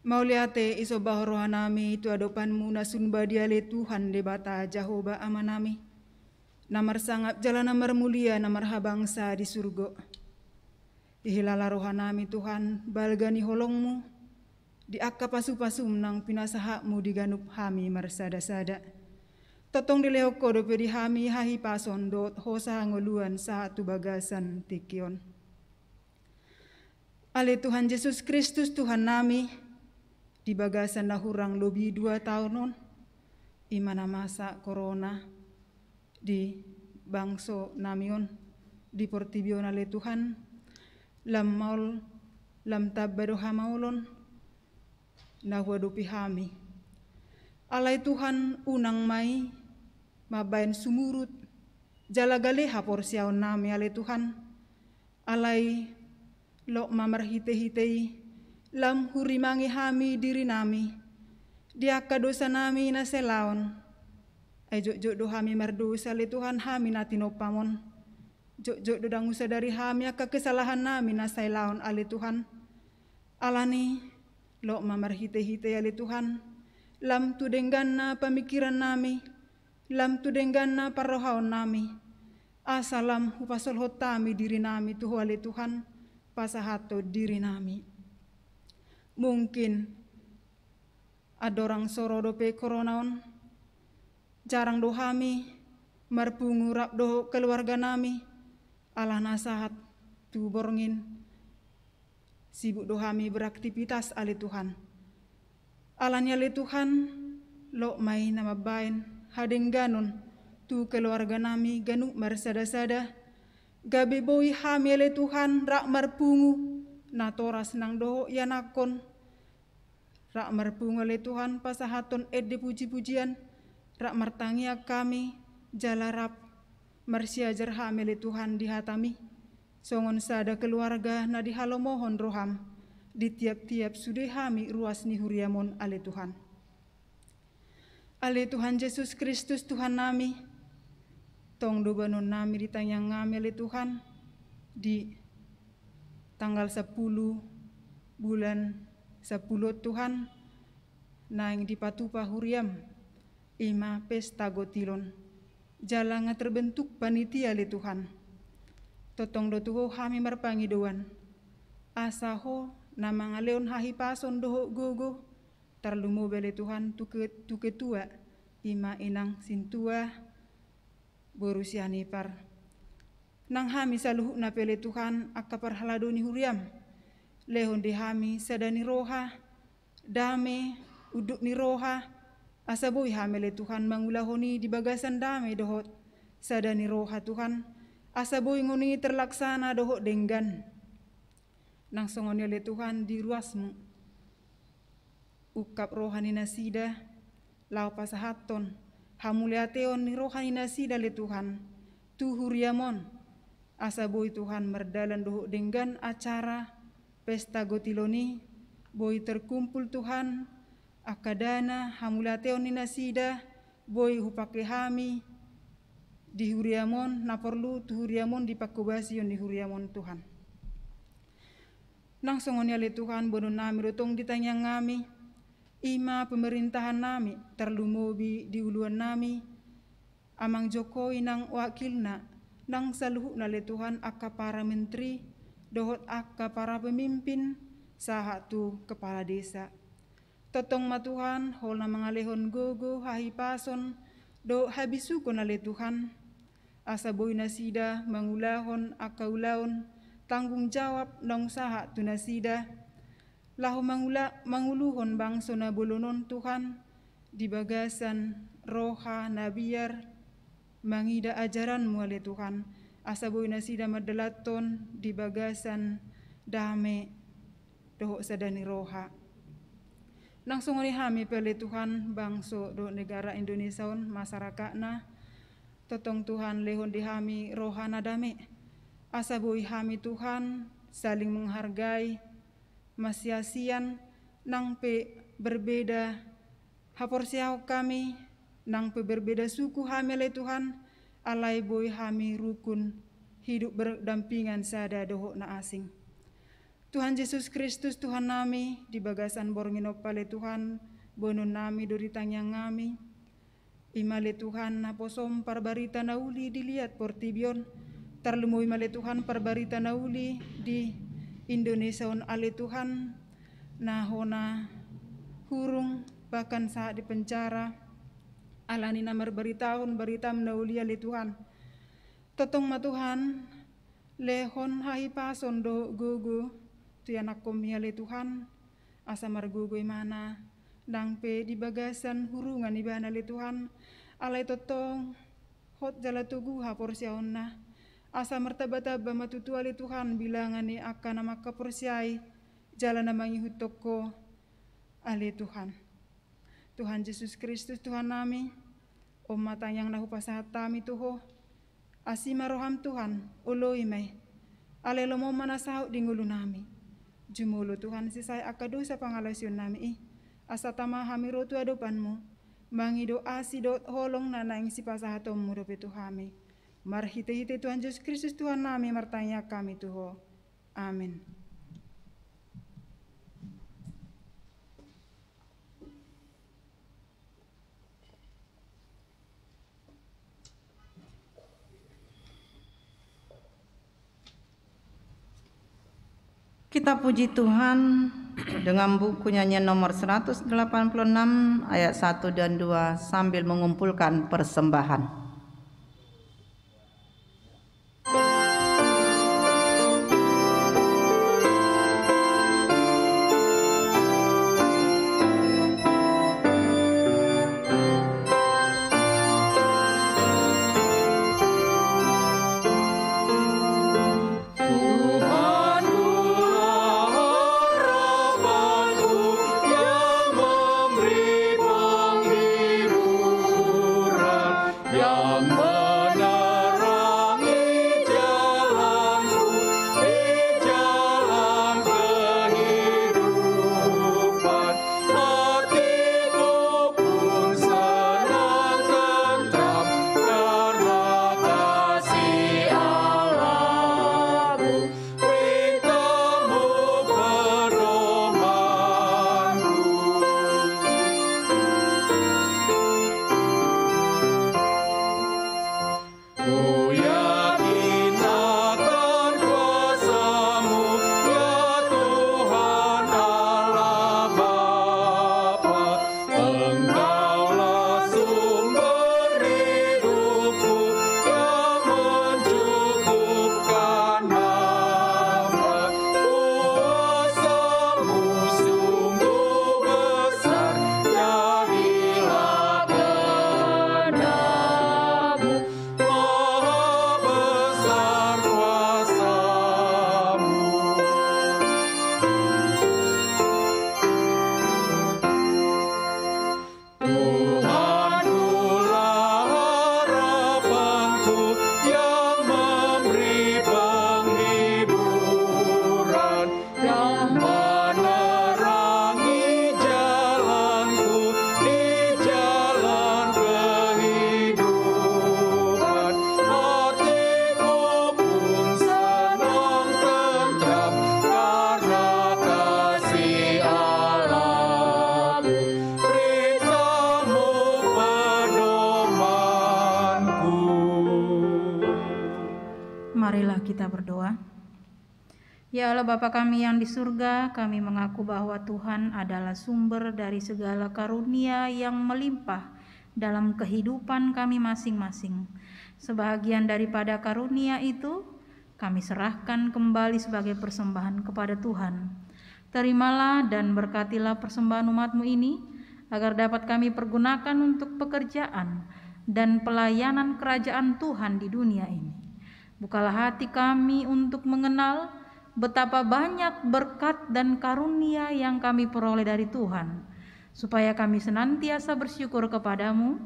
Mauliate iso bahrohanami tu adopanmu nasun badiale Tuhan debata Jehovah amanami. Namar sangap jalan namar mulia namar habangsa di surga. Ihilala rohanami Tuhan balgani holongmu. Di akka pasu-pasum nang pinasahakmu diganup hami marsada-sada. Totong dilehoko dope di hami hahi pason dot hosa ngoluan saat tu bagasan tikion. Ale Tuhan Yesus Kristus Tuhan nami, di bagasan dahurang lebih 2 tahunon, imana masa corona, di bangso namion, di portibion ale Tuhan, lam maul, lam tabbado hamaulon, nahuadupi hami. Alai Tuhan unang mai, mabain sumurut, jalagaleha porsiaon nami ale Tuhan, alai lo mamarhite-hitei lam hurimangi hami diri nami diaka dosa nami na selaon ay jok do hami mardosa le Tuhan hami natinopamon jok do dangusa dari hami aka kesalahan nami na selaon ale Tuhan alani lo mamarhite-hitei ale Tuhan lam tudenggan na pemikiran nami lam tudenggan na parohaon nami asalam upasol hotami diri nami tuho ale Tuhan pasahato diri nami. Mungkin ada orang sorodo pe koronaon, jarang do hami, marpungu rap do keluarga nami, ala nasahat tu borngin, sibuk do hami beraktivitas ale Tuhan. Alanya ale Tuhan, lo mai nama bain, hadengganon, tu keluarga nami ganu marsada-sada, gabe boi hami ale Tuhan rak marpungu na toras nang doho yanakon rak marpungu ale Tuhan pasahaton edde puji-pujian rak martangia kami jalarap marsiajar hami ale Tuhan dihatami songon sada keluarga na dihalo mohon roham di tiap-tiap sude hami ruas ni huriamon ale Tuhan. Ale Tuhan Yesus Kristus Tuhan nami tong do banon nami ditanyang ngami le Tuhan di tanggal 10 bulan 10 Tuhan naing di patupa huriam ima pesta gotilon jalanga terbentuk panitia le Tuhan. Totong do tuho kami merpangi doan. Asaho nama ngaleon hahi pason doho gogo. Terlumo bele Tuhan tu ketua ima inang sintua borusia nipar. Nang hami saluhu na pele Tuhan akka parhaladoni huriam. Lehon di hami sadani roha, dame, uduk ni roha, asaboy hamele Tuhan mangulahoni di bagasan dame dohot, sadani roha Tuhan, asaboy ngoni terlaksana dohot denggan. Nang songoni le Tuhan di ruasmu, ukap rohani nasida, lau pasahaton, hamuliateon ni rohani nasida le Tuhan, tu huriamon, asaboy Tuhan merdalan dohot denggan acara, pesta gotiloni, boy terkumpul Tuhan, akadana hamulateon ni nasida, boy hupake hami, di huriamon, na perlu tu huriamon dipakubasion di huriamon Tuhan. Nang songonya le Tuhan, bono nami rotong ditanya ngami, ima pemerintahan nami, terlumobi di uluan nami, amang Jokowi nang wakilna, nang saluhu na le Tuhan akka para menteri, dohot akka para pemimpin, saha tu kepala desa. Totong matuhan, hol na mangalehon gogo, hahi pason, do habisuko na le Tuhan. Asaboy nasida, mangulahon, akka ulaon, tanggung jawab nang saha tu nasida. Lahu manguluhon bangso na bolonon Tuhan, di bagasan roha nabiar, mangida ajaranmu ale Tuhan. Asaboy nasida madalaton di bagasan dame doho sadani roha. Nang sungoni hami pele Tuhan bangso do negara Indonesia on masyarakatna totong Tuhan lehon di hami rohana dame. Asaboy hami Tuhan saling menghargai masyasian nang pe berbeda haporsiau kami nang pe berbeda suku hami le Tuhan. Alai boy hami rukun hidup berdampingan sada doho na asing. Tuhan Yesus Kristus Tuhan nami di bagasan borngino pale Tuhan bono nami doritanya ngami. Imale Tuhan na posom parbarita nauli dilihat portibion. Terlumu imale Tuhan parbarita nauli di Indonesia on ale Tuhan nahona hurung bahkan saat di penjara. Alani namar beritahun berita menaulia le Tuhan. Totong ma Tuhan, lehon hahi pason do gugu, tu anak komia le Tuhan, asa mar gugu mana, dang pe di bagasan hurungan ibana le Tuhan, alai totong, hot jala tugu hapor siaonna, asa martaba-taba matutua le Tuhan bilangan ni akan nama kaporsiai, jala namangi hutoko ale Tuhan. Tuhan Yesus Kristus Tuhan nami, om matang yang nahu pasatami tuho, asima roham Tuhan, uloi mai, alelomo manasau di ngulu nami, jumulu Tuhan sisai akadosa pangalasion nami asa tama hamiro tu adopanmu, mangi doa si do holong nanaing si pasahatom mudope Tuhami, marhite-hite Tuhan Yesus Kristus Tuhan nami martanya kami tuho, amin. Kita puji Tuhan dengan buku nyanyian nomor 186 ayat 1 dan 2 sambil mengumpulkan persembahan. Ya kita berdoa. Ya Allah Bapa kami yang di surga, kami mengaku bahwa Tuhan adalah sumber dari segala karunia yang melimpah dalam kehidupan kami masing-masing. Sebahagian daripada karunia itu kami serahkan kembali sebagai persembahan kepada Tuhan. Terimalah dan berkatilah persembahan umat-Mu ini, agar dapat kami pergunakan untuk pekerjaan dan pelayanan kerajaan Tuhan di dunia ini. Bukalah hati kami untuk mengenal betapa banyak berkat dan karunia yang kami peroleh dari Tuhan, supaya kami senantiasa bersyukur kepadamu.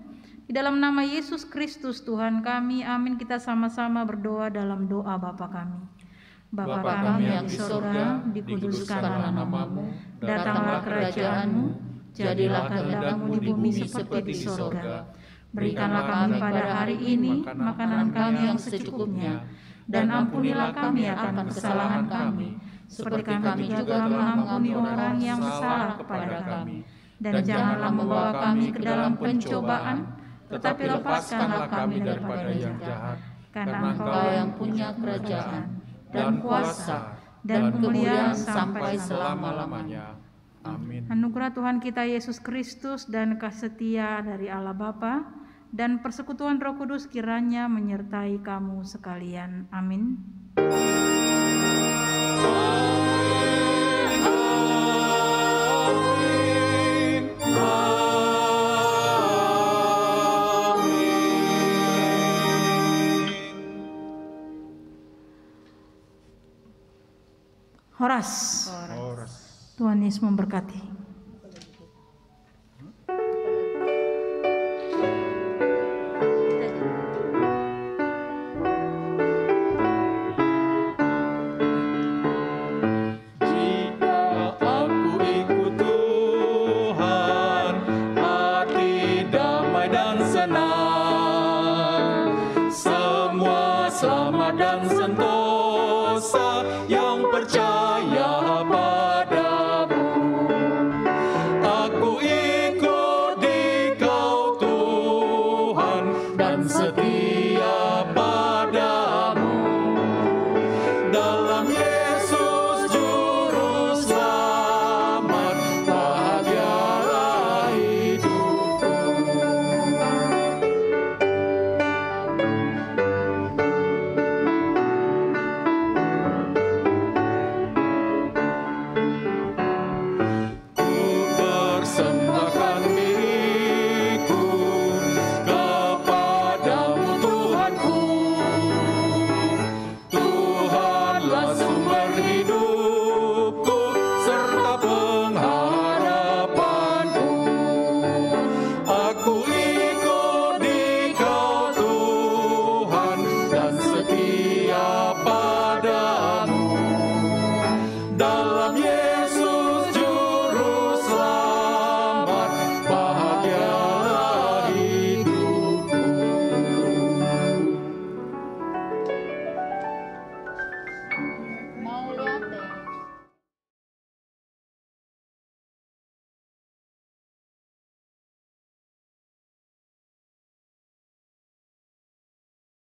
Di dalam nama Yesus Kristus Tuhan kami, amin. Kita sama-sama berdoa dalam doa Bapa kami. Bapa kami yang di surga, dikuduskanlah namamu, datanglah kerajaan-Mu, jadilah kehendak-Mu di bumi seperti di surga. Berikanlah kami pada hari ini makanan kami yang secukupnya, dan ampunilah kami akan kesalahan kami, seperti kami juga mengampuni orang yang bersalah kepada kami. Dan janganlah membawa kami ke dalam pencobaan, tetapi lepaskanlah kami daripada yang jahat. Karena Engkau yang punya kerajaan, dan kuasa, dan kemuliaan sampai selama-lamanya. Amin. Anugerah Tuhan kita Yesus Kristus dan kasih setia dari Allah Bapa dan persekutuan Roh Kudus kiranya menyertai kamu sekalian. Amin. Horas. Tuhan Yesus memberkati.